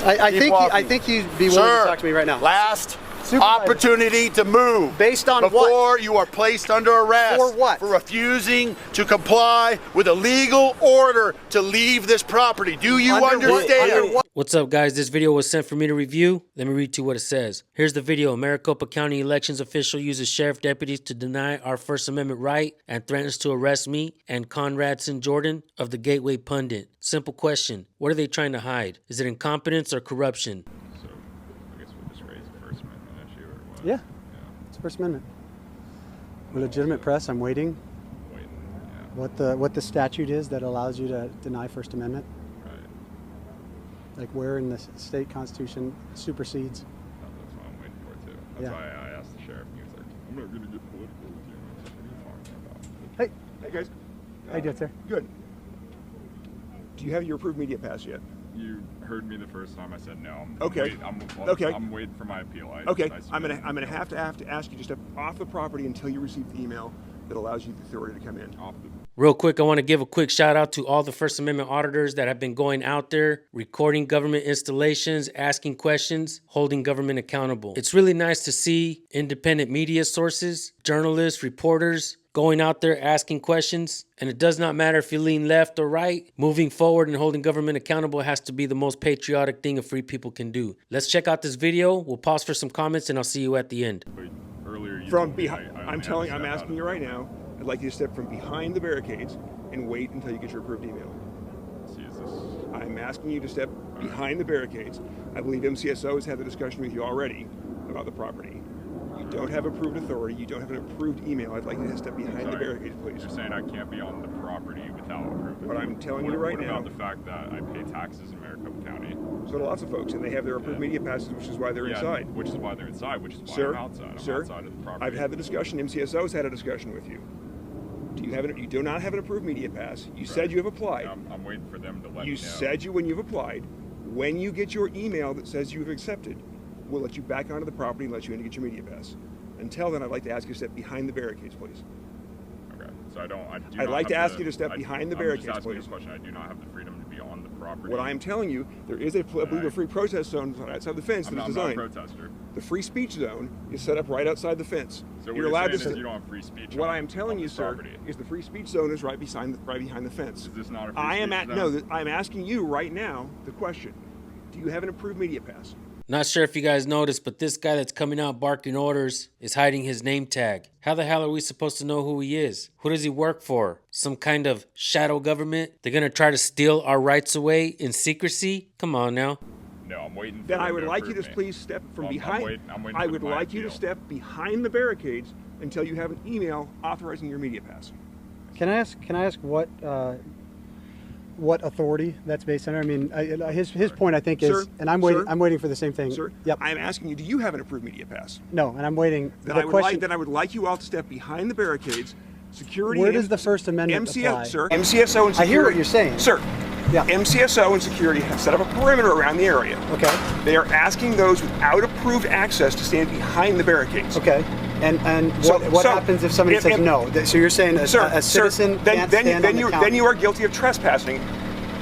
I think you'd be willing to talk to me right now. Last opportunity to move. Based on before what? You are placed under arrest. For what? For refusing to comply with a legal order to leave this property. Do you understand? What's up, guys? This video was sent for me to review. Let me read to you what it says. Here's the video. Maricopa County elections official uses sheriff deputies to deny our First Amendment right and threatens to arrest me and Conradson Jordan of the Gateway Pundit. Simple question. What are they trying to hide? Is it incompetence or corruption? So, I guess we'll just raise the First Amendment issue or what? Yeah. It's First Amendment. Legitimate press, I'm waiting. What the statute is that allows you to deny First Amendment. Like where in the state constitution supersedes. That's what I'm waiting for too. That's why I asked the sheriff and he was like, I'm not gonna get political with you. I said, what are you talking about? Hey. Hey guys. How you doing, sir? Good. Do you have your approved media pass yet? You heard me the first time. I said no. I'm waiting for my appeal. I'm gonna have to ask you to step off the property until you receive the email that allows you the authority to come in. Real quick, I want to give a quick shout out to all the First Amendment auditors that have been going out there, recording government installations, asking questions, holding government accountable. It's really nice to see independent media sources, journalists, reporters, going out there asking questions. And it does not matter if you lean left or right. Moving forward and holding government accountable has to be the most patriotic thing a free people can do. Let's check out this video. We'll pause for some comments and I'll see you at the end. But earlier you From behind, I'm asking you right now, I'd like you to step from behind the barricades and wait until you get your approved email. I'm asking you to step behind the barricades. I believe MCSO has had the discussion with you already about the property. You don't have approved authority. You don't have an approved email. I'd like you to step behind the barricades, please. You're saying I can't be on the property without approved authority. What I'm telling you right now. What about the fact that I pay taxes in Maricopa County? So do lots of folks, and they have their approved media passes, which is why they're inside. Which is why they're inside, which is why I'm outside. I'm outside of the property. I've had the discussion. MCSO has had a discussion with you. You do not have an approved media pass. You said you have applied. I'm waiting for them to let me know. You said when you've applied. When you get your email that says you have accepted, we'll let you back onto the property and let you in to get your media pass. Until then, I'd like to ask you to step behind the barricades, please. Okay. So I'd like to ask you to step behind the barricades, please. please. Question. I do not have the freedom to be on the property. What I am telling you, there is I believe a free protest zone outside the fence that is designed. I'm not a protester. The free speech zone is set up right outside the fence. So you're allowed to. You don't have free speech. What I am telling you, sir, is the free speech zone is right behind the fence. Is this not a free speech zone? No, I'm asking you right now the question: do you have an approved media pass? Not sure if you guys noticed, but this guy that's coming out barking orders is hiding his name tag. How the hell are we supposed to know who he is? Who does he work for? Some kind of shadow government? They're gonna try to steal our rights away in secrecy? Come on now. No, I'm waiting for Then I would like you to please step from behind. I would like you to step behind the barricades until you have an email authorizing your media pass. Can I ask what authority that's based on? I mean, his point I think is, sir, and I'm waiting for the same thing. Sir, yep. I'm asking you, do you have an approved media pass? No, and I'm waiting. Then I would like you all to step behind the barricades. Security. Where does the First Amendment apply? Sir, MCSO and security. I hear what you're saying. Sir. Yeah. MCSO and security have set up a perimeter around the area. Okay. They are asking those without approved access to stand behind the barricades. Okay. And what happens if somebody says no? So you're saying a citizen can't stand on the counter? Then you are guilty of trespassing.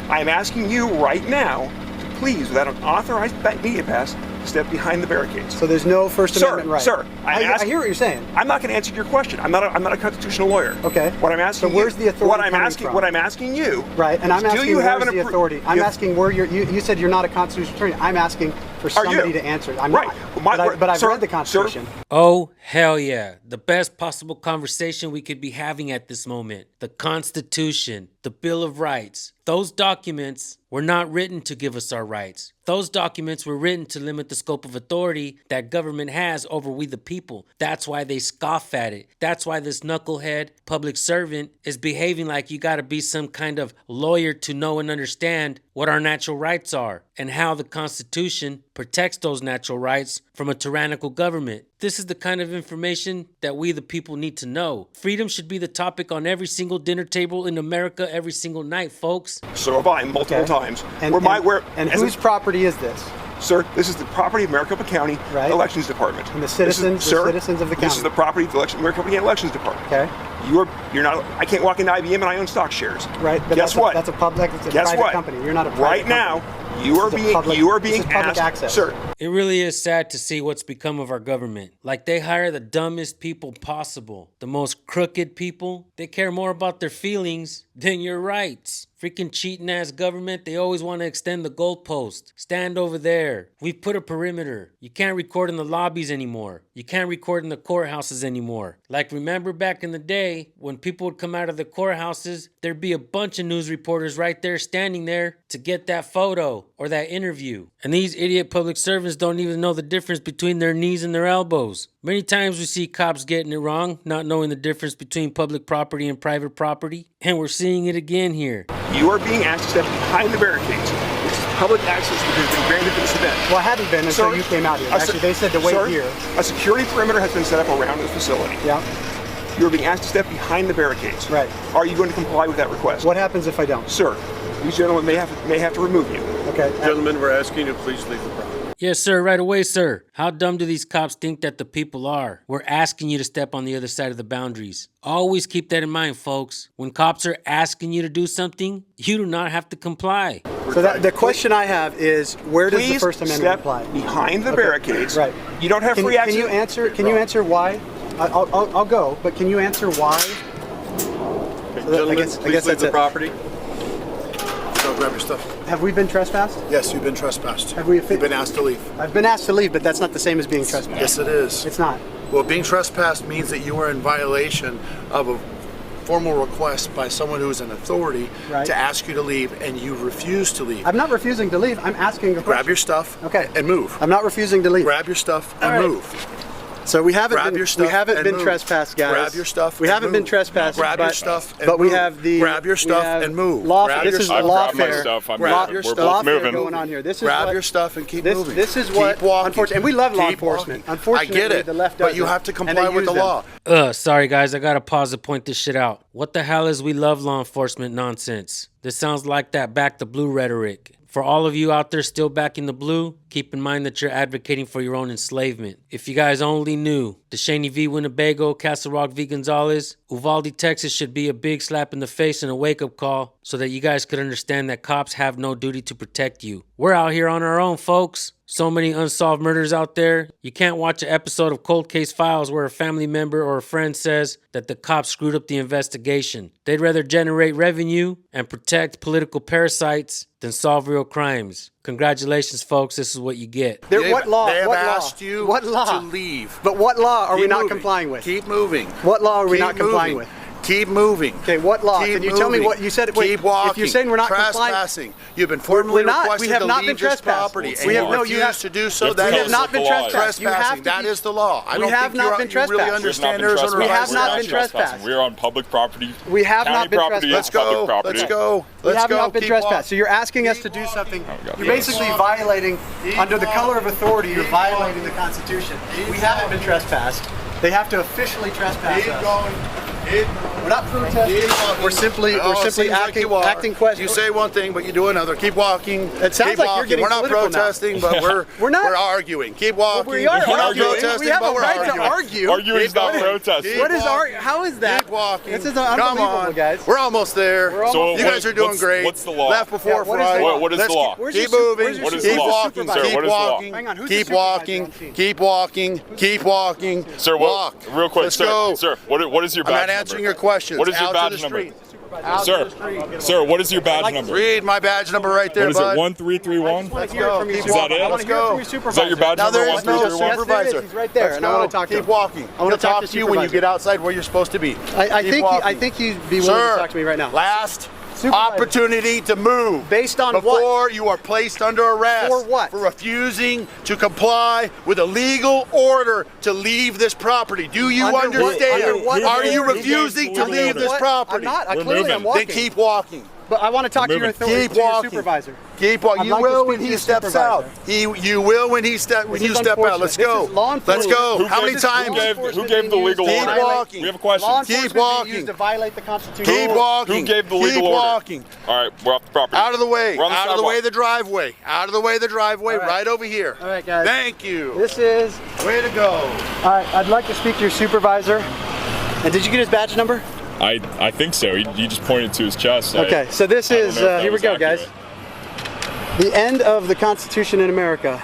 I am asking you right now to please, without an authorized media pass, step behind the barricades. So there's no First Amendment right. Sir, I hear what you're saying. I'm not going to answer your question. I'm not a constitutional lawyer. Okay. What I'm asking. So where's the authority What I'm asking you. Right, and I'm asking do you have the authority. I'm asking where you said you're not a constitutional attorney. I'm asking for somebody to answer. I'm right. not. But I've read the Constitution. Oh, hell yeah. The best possible conversation we could be having at this moment. The Constitution, the Bill of Rights. Those documents were not written to give us our rights. Those documents were written to limit the scope of authority that government has over we the people. That's why they scoff at it. That's why this knucklehead public servant is behaving like you gotta be some kind of lawyer to know and understand what our natural rights are and how the Constitution protects those natural rights from a tyrannical government. This is the kind of information that we the people need to know. Freedom should be the topic on every single dinner table in America every single night, folks. So have I multiple times. And whose property is this? Sir, this is the property of Maricopa County Elections Department. And the citizens of the county. This is the property of the Maricopa County Elections Department. Okay. You're not. I can't walk into IBM and I own stock shares. Right. But guess what? That's a private company. You're not a private company. You are being public asked, access. sir. It really is sad to see what's become of our government. Like, they hire the dumbest people possible, the most crooked people. They care more about their feelings than your rights. Freaking cheating ass government, they always want to extend the goalpost. Stand over there. We've put a perimeter. You can't record in the lobbies anymore. You can't record in the courthouses anymore. Like, remember back in the day when people would come out of the courthouses, there'd be a bunch of news reporters right there standing there to get that photo or that interview. And these idiot public servants don't even know the difference between their knees and their elbows. Many times we see cops getting it wrong, not knowing the difference between public property and private property. And we're seeing it again here. You are being asked to step behind the barricades, which is public access that has been granted to this event. Well, I hadn't been until you came out here. Actually, they said to wait here. A security perimeter has been set up around this facility. Yeah. You are being asked to step behind the barricades. Right. Are you going to comply with that request? What happens if I don't? Sir, these gentlemen may have to remove you. Okay. Gentlemen, we're asking you to please leave the property. Yes, sir, right away, sir. How dumb do these cops think that the people are? We're asking you to step on the other side of the boundaries. Always keep that in mind, folks. When cops are asking you to do something, you do not have to comply. So the question I have is, where does the First Amendment apply? Behind the barricades. Right. You don't have free access. Can you answer why? I'll go, but can you answer why? Okay, gentlemen, please leave the property. Go grab your stuff. Have we been trespassed? Yes, you've been trespassed. Have we? You've been asked to leave. I've been asked to leave, but that's not the same as being trespassed. Yes, it is. It's not. Well, being trespassed means that you are in violation of a formal request by someone who is an authority to ask you to leave, and you refuse to leave. I'm not refusing to leave. I'm asking a question. Grab your stuff and move. I'm not refusing to leave. Grab your stuff and move. So we haven't been move. trespassed, guys. Grab your stuff. We haven't been trespassed. Grab your stuff. But we have the. Grab your stuff and move. This is lawfare. Grab your stuff. Lawfare going on here. This is grab your stuff and keep moving. This is what. Unfortunately, and we love law enforcement. Unfortunately, I get it. The left but you have to comply with the law. Sorry guys, I gotta pause to point this shit out. What the hell is we love law enforcement nonsense? This sounds like that back the blue rhetoric. For all of you out there still backing the blue, keep in mind that you're advocating for your own enslavement. If you guys only knew, Descheny v. Winnebago, Castle Rock v. Gonzalez, Uvalde, Texas should be a big slap in the face and a wake-up call so that you guys could understand that cops have no duty to protect you. We're out here on our own, folks. So many unsolved murders out there. You can't watch an episode of Cold Case Files where a family member or a friend says that the cops screwed up the investigation. They'd rather generate revenue and protect political parasites than solve real crimes. Congratulations, folks. This is what you get. What law? They have what asked law? you what law? to leave. But what law are we not moving. complying with? Keep moving. What law are we not complying with? Keep moving. Okay, what law? Keep Can you tell me what you said? Wait, Keep walking. if you're saying we're not trespassing, complying, you've been formally requested we have to not leave been this trespassed. property, and We have you no. refuse You have to do so. We That have is not been trespassed. You have trespassing. to That is the law. I We don't have think not been you really trespassed. understand Arizona. We have not been trespassed. We're on public property. We have not been property trespassed. Let's public go. property. Let's go. We Let's have go. not been Keep trespassed. walking. So you're asking us to do something. God. You're basically violating, under the color of authority, you're violating the Constitution. We haven't been trespassed. They have to officially trespass us. We're not protesting. We're simply acting questions. You say one thing, but you do another. Keep walking. It sounds Keep like you're walking. getting We're not political now. protesting, but We're not. We're arguing. Keep walking. We are We're not arguing. protesting, We have but a we're right to arguing. argue. Arguing is not protesting. What is how is that? Keep walking. This is Come unbelievable, on, guys. We're almost there. So you guys are doing great. What's the law? Left before what is the Friday. law? What is the law? Keep moving. What is Keep the law? walking. Sir, Keep what is the law? walking. Hang on, who's the Keep supervisor walking. on scene? Keep walking. Keep walking. Sir, walk. real quick, Let's sir. go. Sir, what is your I'm badge not number? answering your questions. What is your Out badge to the number? street. Out to the street. Sir, what is your badge number? Read my badge number right there, What is bud. it? 1331. Let's go. Keep Is that walking. it? Let's go. Is that your badge Now number? there is no 1331. supervisor. He's right there, Let's and I go. want to talk to Keep him. walking. I want to talk to you when you supervisor. get outside where you're supposed to be. I Keep think you'd be willing Sir, to talk to me right now. Last Supervisor. opportunity to move. Based on what? Before you are placed under arrest. For what? For refusing to comply with a legal order to leave this property. Do you Under what- understand? under what Are you authority? refusing to Who gave leave the this What? property? I'm not. We're Clearly, moving. I'm walking. Then keep walking. But I want to talk to your moving. authority, Keep to your walking. supervisor. Keep walking. I'd You like to will speak when to he your steps supervisor. out. You will when he step when This you is step out. Let's unfortunate. go. This is law Let's enforcement. go. How many This is times? Who gave the legal Keep order? walking. We have a question. Law Keep enforcement being walking. used to violate the Constitution. Keep walking. Who gave the legal Keep order? walking. All right, we're off the property. Out of the way. We're on the Out of the way sidewalk. the driveway. Out of the way the driveway. All right. Right over here. All right, guys. Thank you. This is. Way to go. All right, I'd like to speak to your supervisor. And did you get his badge number? I think so. He just pointed to his chest. Okay, so this I don't is. know if that Here we was go, guys. accurate. The end of the Constitution in America.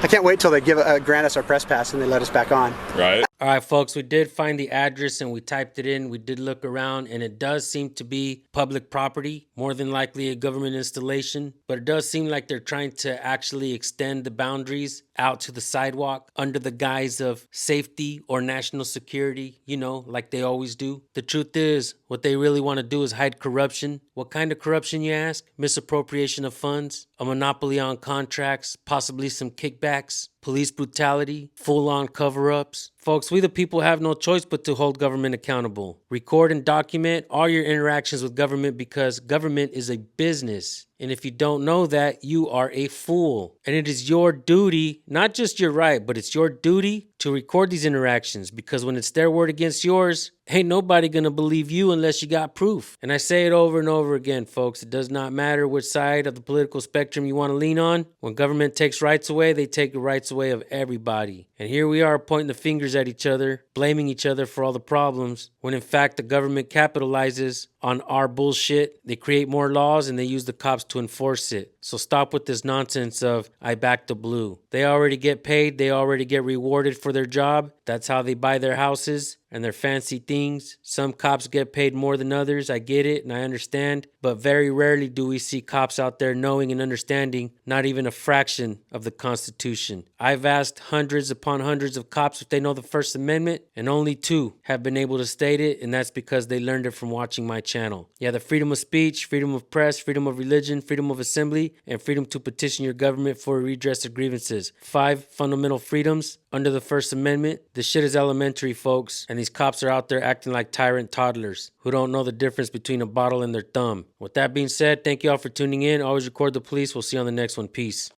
I can't wait till they grant us our press pass and they let us back on. Right. All right, folks, we did find the address and we typed it in. We did look around and it does seem to be public property, more than likely a government installation. But it does seem like they're trying to actually extend the boundaries out to the sidewalk under the guise of safety or national security, you know, like they always do. The truth is, what they really want to do is hide corruption. What kind of corruption, you ask? Misappropriation of funds, a monopoly on contracts, possibly some kickbacks, police brutality, full-on cover-ups. Folks, we the people have no choice but to hold government accountable. Record and document all your interactions with government because government is a business. And if you don't know that, you are a fool. And it is your duty, not just your right, but it's your duty to record these interactions because when it's their word against yours, ain't nobody gonna believe you unless you got proof. And I say it over and over again, folks. It does not matter which side of the political spectrum you want to lean on. When government takes rights away, they take the rights away of everybody. And here we are pointing the fingers at each other, blaming each other for all the problems, when in fact the government capitalizes on our bullshit. They create more laws and they use the cops to enforce it. So stop with this nonsense of, I back the blue. They already get paid. They already get rewarded for their job. That's how they buy their houses and their fancy things. Some cops get paid more than others. I get it and I understand. But very rarely do we see cops out there knowing and understanding not even a fraction of the Constitution. I've asked hundreds upon hundreds of cops if they know the First Amendment, and only 2 have been able to state it, and that's because they learned it from watching my channel. Yeah, the freedom of speech, freedom of press, freedom of religion, freedom of assembly, and freedom to petition your government for a redress of grievances. 5 fundamental freedoms under the First Amendment. This shit is elementary, folks, and these cops are out there acting like tyrant toddlers who don't know the difference between a bottle and their thumb. With that being said, thank you all for tuning in. Always record the police. We'll see you on the next one. Peace.